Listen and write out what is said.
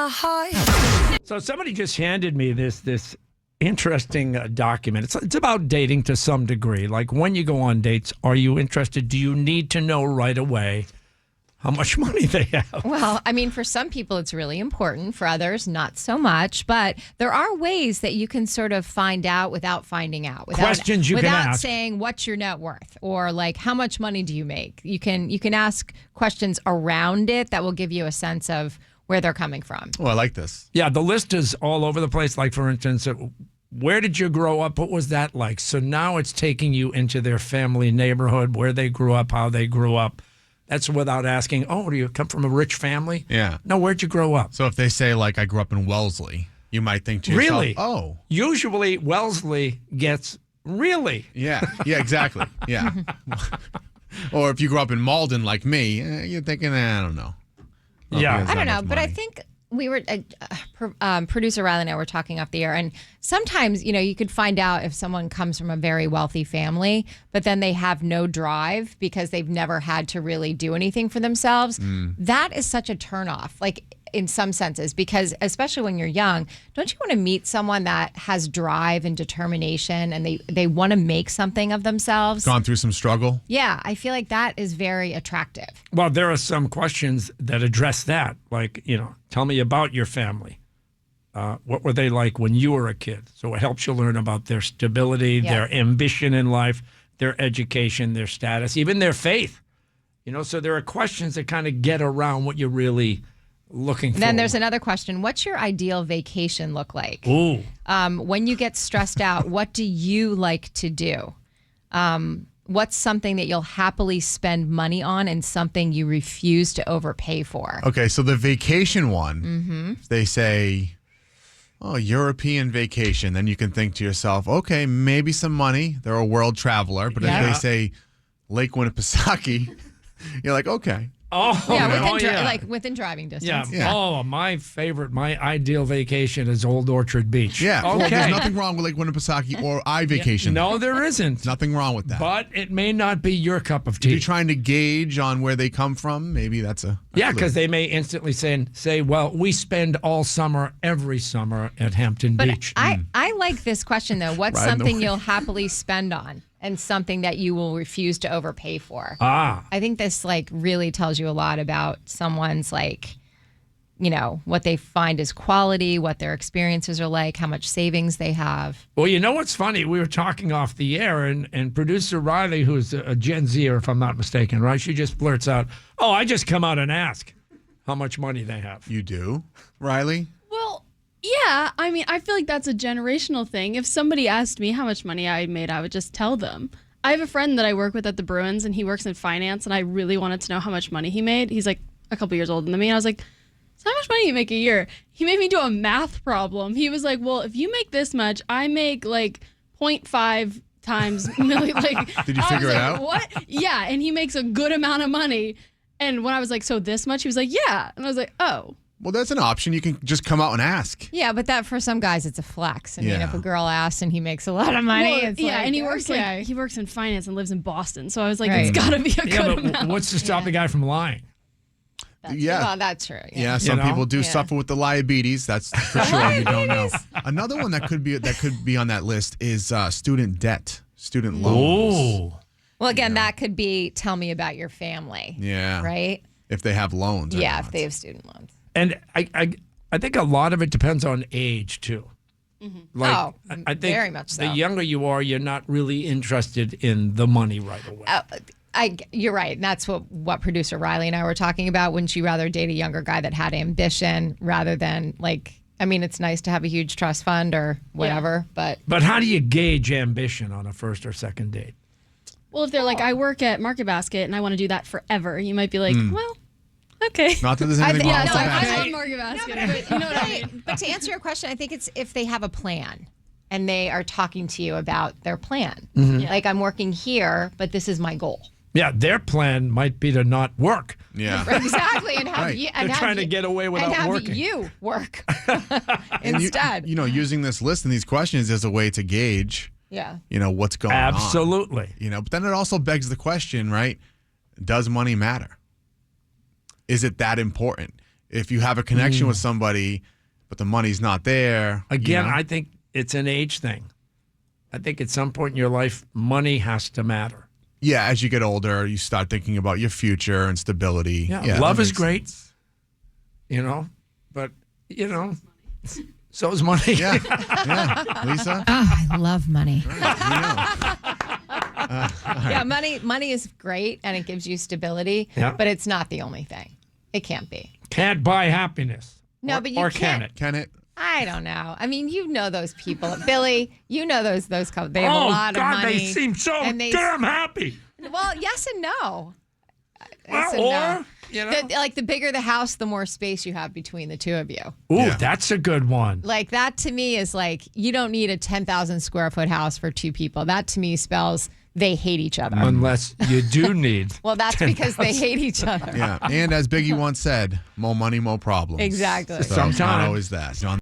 high. So somebody just handed me this interesting document. It's about dating to some degree. Like when you go on dates, are you interested? Do you need to know right away how much money they have? Well, I mean, for some people, it's really important. For others, not so much. But there are ways that you can sort of find out without finding out. Questions you can without ask. saying, what's your net worth? Or like, how much money do you make? You can ask questions around it that will give you a sense of where they're coming from. Oh, I like this. Yeah, the list is all over the place. Like, for instance, where did you grow up? What was that like? So now it's taking you into their family neighborhood, where they grew up, how they grew up. That's without asking, oh, do you come from a rich family? Yeah. No, where'd you grow up? So if they say, like, I grew up in Wellesley, you might think to yourself, Really? oh. Usually, Wellesley gets really. Yeah, exactly. Yeah. Or if you grew up in Malden like me, you're thinking, I don't know. Yeah. I don't know, but I think we were producer Ryley and I were talking off the air, and sometimes you could find out if someone comes from a very wealthy family, but then they have no drive because they've never had to really do anything for themselves. That is such a turnoff, like in some senses, because especially when you're young, don't you want to meet someone that has drive and determination and they want to make something of themselves? Gone through some struggle? Yeah, I feel like that is very attractive. Well, there are some questions that address that, like, tell me about your family. What were they like when you were a kid? So it helps you learn about their stability, their ambition in life, their education, their status, even their faith. So there are questions that kind of get around what you're really looking for. Then there's another question. What's your ideal vacation look like? Ooh. When you get stressed out, what do you like to do? What's something that you'll happily spend money on and something you refuse to overpay for? Okay, so the vacation one, they say, oh, European vacation. Then you can think to yourself, okay, maybe some money. They're a world traveler. But if they say Lake Winnipesaukee, you're like, okay. Oh, yeah, like within driving distance. Yeah. Oh, my ideal vacation is Old Orchard Beach. Yeah. Okay. Well, there's nothing wrong with Lake Winnipesaukee or iVacation. No, there isn't. Nothing wrong with that. But it may not be your cup of tea. If you're trying to gauge on where they come from, maybe that's a yeah, because they may instantly say, well, we spend all summer, every summer at Hampton Beach. I like this question, though. What's something you'll happily spend on? And something that you will refuse to overpay for. I think this really tells you a lot about someone's what they find as quality, what their experiences are like, how much savings they have. Well, you know what's funny? We were talking off the air, and producer Ryley, who's a Gen Zer, if I'm not mistaken, right? She just blurts out, oh, I just come out and ask how much money they have. You do, Ryley? Well, yeah, I mean, I feel like that's a generational thing. If somebody asked me how much money I made, I would just tell them. I have a friend that I work with at the Bruins, and he works in finance, and I really wanted to know how much money he made. He's like a couple years older than me, and I was like, so how much money do you make a year? He made me do a math problem. He was like, well, if you make this much, I make 0.5 times million. Did you figure it out? What? Yeah, and he makes a good amount of money. And when I was like, so this much? He was like, yeah. And I was like, oh. Well, that's an option. You can just come out and ask. Yeah, but that for some guys, it's a flex. I mean, Yeah. if a girl asks and he makes a lot of money, it's and he works okay. he works in finance and lives in Boston. So I was like, it's got to be a good amount. What's to stop the guy from lying? Well, that's true. Yeah, some people do suffer with the diabetes. That's for sure. You don't know. Another one that could be on that list is student debt, student loans. Oh. Well, again, that could be tell me about your family. Yeah. Right? If they have loans. or Yeah, not. if they have student loans. And I think a lot of it depends on age, too. Mm-hmm. I think very much so. The younger you are, you're not really interested in the money right away. You're right. And that's what producer Ryley and I were talking about. Wouldn't you rather date a younger guy that had ambition rather than it's nice to have a huge trust fund or whatever, but how do you gauge ambition on a first or second date? Well, if they're like, I work at Market Basket and I want to do that forever, you might be like, well, okay. Not that there's anything wrong with that. I love Market Basket, but you know what I mean. But to answer your question, I think it's if they have a plan and they are talking to you about their plan. Mm-hmm. Like, I'm working here, but this is my goal. Yeah, their plan might be to not work. Yeah. Exactly. And have Right. you, They're trying to get away without and have working. you work And instead. using this list and these questions as a way to gauge, what's going on. Absolutely. But then it also begs the question, right? Does money matter? Is it that important? if you have a connection with somebody, but the money's not there. Again, I think it's an age thing. I think at some point in your life, money has to matter. Yeah, as you get older, you start thinking about your future and stability. Yeah, love is great, but, so is money. Yeah, Lisa? Oh, I love money. Right, Yeah, money is great and it gives you stability, but it's not the only thing. It can't be. Can't buy happiness. No, but you or can't. can it? Can it? I don't know. I mean, you know those people. Billy, you know those couples. They have a lot of money. They seem so damn happy. Well, yes and no. Well, The bigger the house, the more space you have between the two of you. Ooh, that's a good one. Like that to me is like, you don't need a 10,000 square foot house for two people. That to me spells they hate each other. Unless you do need. Well, that's because they hate each other. Yeah, and as Biggie once said, more money, more problems. Exactly. So Sometimes. it's not always that. John